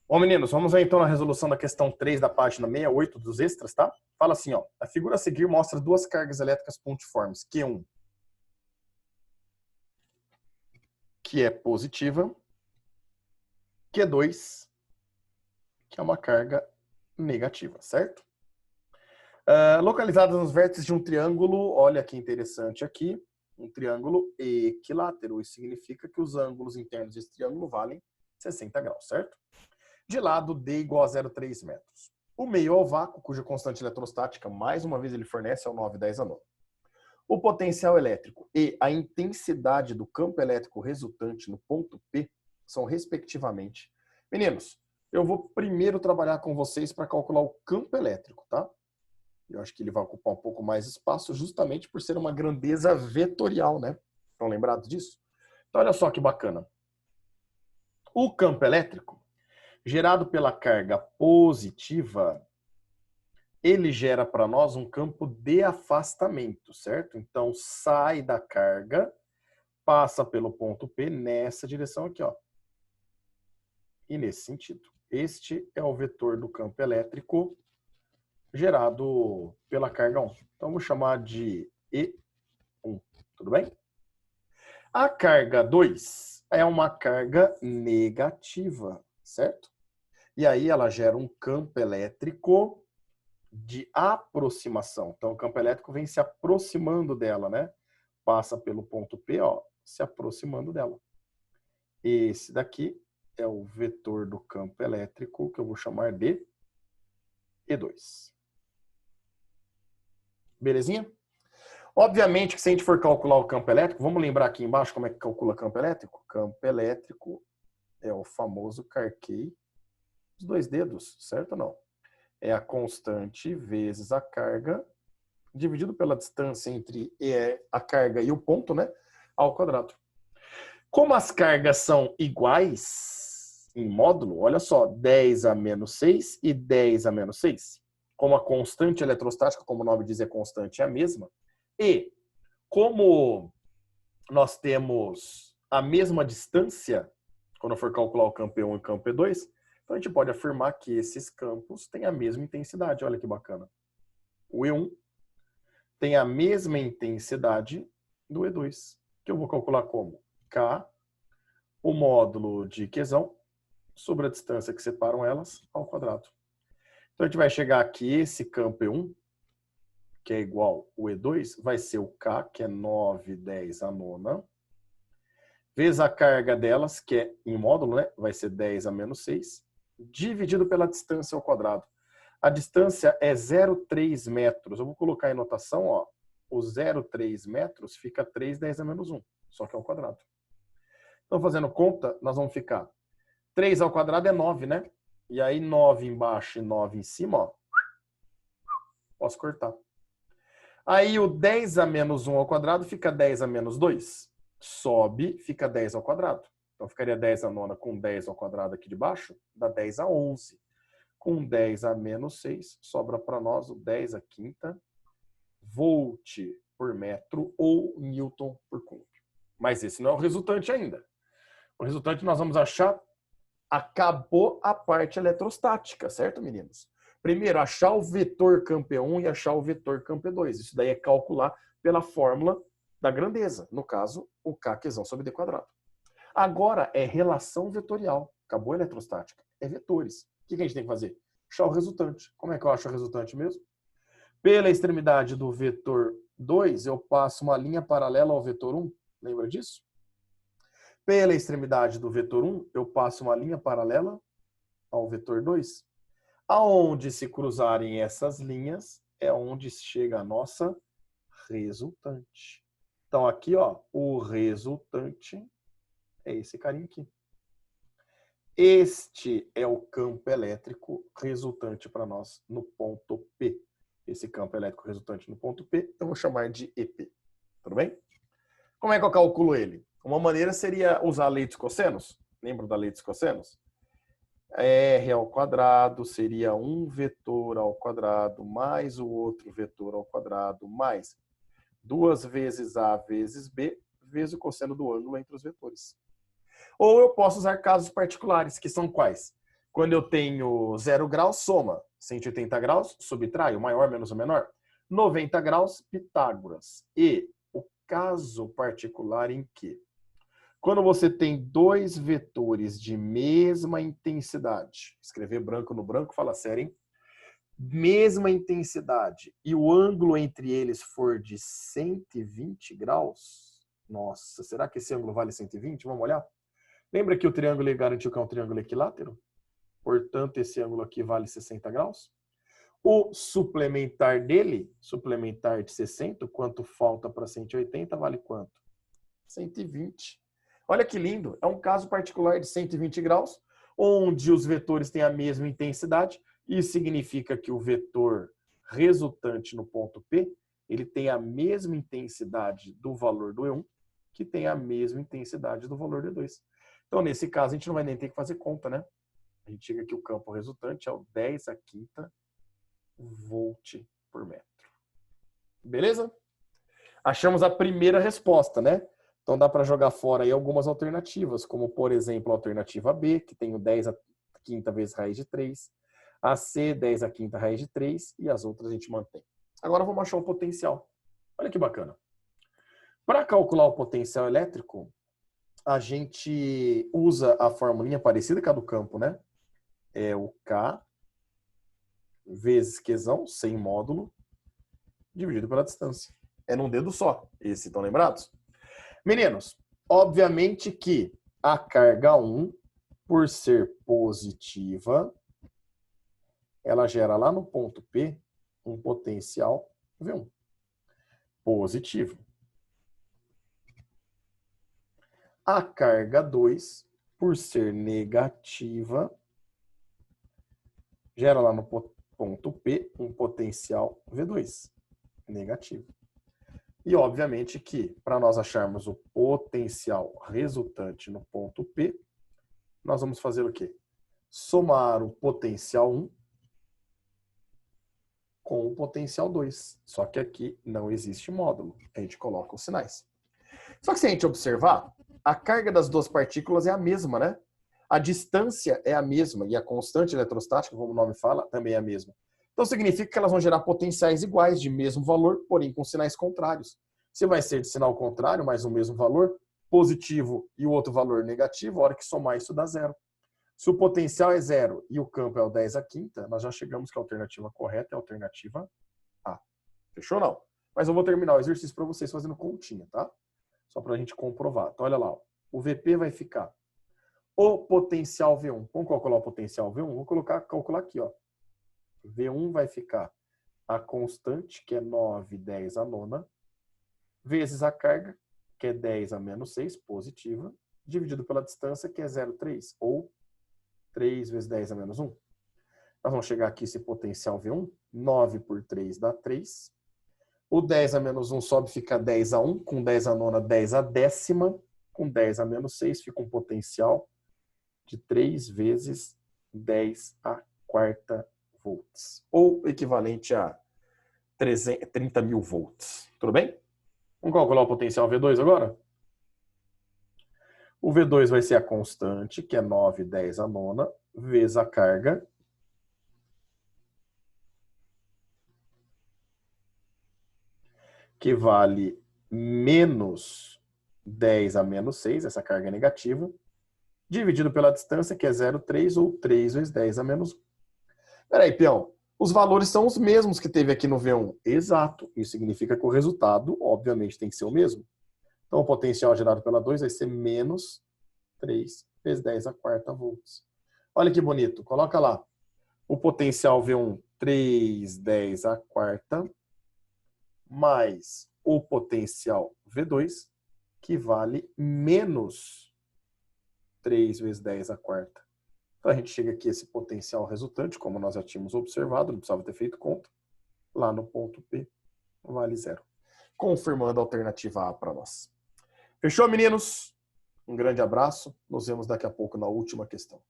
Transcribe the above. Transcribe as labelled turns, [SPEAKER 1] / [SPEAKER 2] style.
[SPEAKER 1] Bom, meninos, vamos ver então na resolução da questão 3 da página 68 dos extras, tá? Fala assim, ó. A figura a seguir mostra duas cargas elétricas pontiformes. Q1, que é positiva. Q2, que é uma carga negativa, certo? Localizadas nos vértices de um triângulo, olha que interessante aqui, um triângulo equilátero. Isso significa que os ângulos internos desse triângulo valem 60 graus, certo? De lado D igual a 0,3 metros. O meio é o vácuo, cuja constante eletrostática, mais uma vez, ele fornece ao 910 a nona. O potencial elétrico e a intensidade do campo elétrico resultante no ponto P são, respectivamente... Meninos, eu vou primeiro trabalhar com vocês para calcular o campo elétrico, tá? Eu acho que ele vai ocupar um pouco mais espaço justamente por ser uma grandeza vetorial, né? Estão lembrados disso? Então, olha só que bacana. O campo elétrico, gerado pela carga positiva, ele gera para nós um campo de afastamento, certo? Então, sai da carga, passa pelo ponto P nessa direção aqui, ó. E nesse sentido. Este é o vetor do campo elétrico gerado pela carga 1. Então, vou chamar de E1, tudo bem? A carga 2 é uma carga negativa, certo? E aí ela gera um campo elétrico de aproximação. Então, o campo elétrico vem se aproximando dela, né? Passa pelo ponto P, ó, se aproximando dela. Esse daqui é o vetor do campo elétrico, que eu vou chamar de E2. Belezinha? Obviamente que se a gente for calcular o campo elétrico, vamos lembrar aqui embaixo como é que calcula campo elétrico? Campo elétrico é o famoso carquei dos dois dedos, certo ou não? É a constante vezes a carga, dividido pela distância entre a carga e o ponto, né? Ao quadrado. Como as cargas são iguais em módulo, olha só, 10 a menos 6 e 10 a menos 6. Como a constante eletrostática, como o nome diz, é constante, é a mesma. E como nós temos a mesma distância, quando for calcular o campo E1 e o campo E2, então a gente pode afirmar que esses campos têm a mesma intensidade. Olha que bacana. O E1 tem a mesma intensidade do E2, que eu vou calcular como K, o módulo de Qzão, sobre a distância que separam elas, ao quadrado. Então a gente vai chegar aqui, esse campo E1, que é igual ao E2, vai ser o K, que é 910 a nona, vezes a carga delas, que é em módulo, né? Vai ser 10 a menos 6, dividido pela distância ao quadrado. A distância é 0,3 metros. Eu vou colocar em notação, ó, o 0,3 metros fica 3 10 a menos 1, só que é ao quadrado. Então, fazendo conta, nós vamos ficar 3 ao quadrado é 9, né? E aí 9 embaixo e 9 em cima, ó, posso cortar. Aí o 10 a menos 1 ao quadrado fica 10 a menos 2. Sobe, fica 10 ao quadrado. Então ficaria 10 a nona com 10 ao quadrado aqui de baixo, dá 10 a 11. Com 10 a menos 6, sobra para nós o 10 a quinta volt por metro ou newton por coulomb. Mas esse não é o resultante ainda. O resultante nós vamos achar, acabou a parte eletrostática, certo, meninos? Primeiro, achar o vetor campo E1 e achar o vetor campo E2. Isso daí é calcular pela fórmula da grandeza. No caso, o Kzão sobre D quadrado. Agora é relação vetorial. Acabou a eletrostática. É vetores. O que a gente tem que fazer? Achar o resultante. Como é que eu acho o resultante mesmo? Pela extremidade do vetor 2, eu passo uma linha paralela ao vetor 1. Lembra disso? Pela extremidade do vetor 1, eu passo uma linha paralela ao vetor 2. Aonde se cruzarem essas linhas é onde chega a nossa resultante. Então aqui, ó, o resultante é esse carinha aqui. Este é o campo elétrico resultante para nós no ponto P. Esse campo elétrico resultante no ponto P, eu vou chamar de EP. Tudo bem? Como é que eu calculo ele? Uma maneira seria usar a lei dos cossenos. Lembra da lei dos cossenos? R ao quadrado seria um vetor ao quadrado mais o outro vetor ao quadrado mais 2 vezes A vezes B vezes o cosseno do ângulo entre os vetores. Ou eu posso usar casos particulares, que são quais? Quando eu tenho 0 graus, soma. 180 graus, subtrai, o maior menos o menor. 90 graus, Pitágoras. E o caso particular em que, quando você tem dois vetores de mesma intensidade, escrever branco no branco, fala sério, hein? Mesma intensidade, e o ângulo entre eles for de 120 graus, nossa, será que esse ângulo vale 120? Vamos olhar? Lembra que o triângulo garantiu que é um triângulo equilátero? Portanto, esse ângulo aqui vale 60 graus. O suplementar dele, suplementar de 60, quanto falta para 180, vale quanto? 120. Olha que lindo, é um caso particular de 120 graus, onde os vetores têm a mesma intensidade. Isso significa que o vetor resultante no ponto P, ele tem a mesma intensidade do valor do E1, que tem a mesma intensidade do valor do E2. Então, nesse caso, a gente não vai nem ter que fazer conta, né? A gente chega que o campo resultante é o 10 a quinta volt por metro. Beleza? Achamos a primeira resposta, né? Então dá para jogar fora aí algumas alternativas, como por exemplo a alternativa B, que tem o 10 a quinta vezes raiz de 3, a C, 10 a quinta raiz de 3, e as outras a gente mantém. Agora vamos achar o potencial. Olha que bacana. Para calcular o potencial elétrico, a gente usa a formulinha parecida com a do campo, né? É o K vezes Qzão, sem módulo, dividido pela distância. É num dedo só. Esses estão lembrados? Meninos, obviamente que a carga 1, por ser positiva, ela gera lá no ponto P um potencial V1. Positivo. A carga 2, por ser negativa, gera lá no ponto P um potencial V2. Negativo. E, obviamente, que para nós acharmos o potencial resultante no ponto P, nós vamos fazer o quê? Somar o potencial 1 com o potencial 2. Só que aqui não existe módulo. A gente coloca os sinais. Só que se a gente observar, a carga das duas partículas é a mesma, né? A distância é a mesma e a constante eletrostática, como o nome fala, também é a mesma. Então significa que elas vão gerar potenciais iguais, de mesmo valor, porém com sinais contrários. Se vai ser de sinal contrário, mas o mesmo valor, positivo e o outro valor negativo, a hora que somar isso dá zero. Se o potencial é zero e o campo é o 10 a quinta, nós já chegamos que a alternativa correta é a alternativa A. Fechou não? Mas eu vou terminar o exercício para vocês fazendo continha, tá? Só para a gente comprovar. Então olha lá, ó. O VP vai ficar o potencial V1. Vamos calcular o potencial V1? Vou calcular aqui, ó. V1 vai ficar a constante, que é 9, 10 a nona, vezes a carga, que é 10 a menos 6, positiva, dividido pela distância, que é 0,3, ou 3 vezes 10 a menos 1. Nós vamos chegar aqui, esse potencial V1, 9 por 3 dá 3. O 10 a menos 1 sobe, fica 10 a 1, com 10 a nona, 10 a décima, com 10 a menos 6, fica um potencial de 3 vezes 10 a quarta volts, ou equivalente a 30 mil volts. Tudo bem? Vamos calcular o potencial V2 agora? O V2 vai ser a constante, que é 9, 10 a nona, vezes a carga, que vale menos 10 a menos 6, essa carga é negativa, dividido pela distância, que é 0,3, ou 3 vezes 10 a menos 1. Peraí, peão, os valores são os mesmos que teve aqui no V1. Exato. Isso significa que o resultado, obviamente, tem que ser o mesmo. Então, o potencial gerado pela 2 vai ser menos 3 vezes 10 a quarta volts. Olha que bonito. Coloca lá. O potencial V1, 3, 10 a quarta, mais o potencial V2, que vale menos 3 vezes 10 a quarta. Então, a gente chega aqui, esse potencial resultante, como nós já tínhamos observado, não precisava ter feito conta, lá no ponto P, vale zero. Confirmando a alternativa A para nós. Fechou, meninos? Um grande abraço. Nos vemos daqui a pouco na última questão.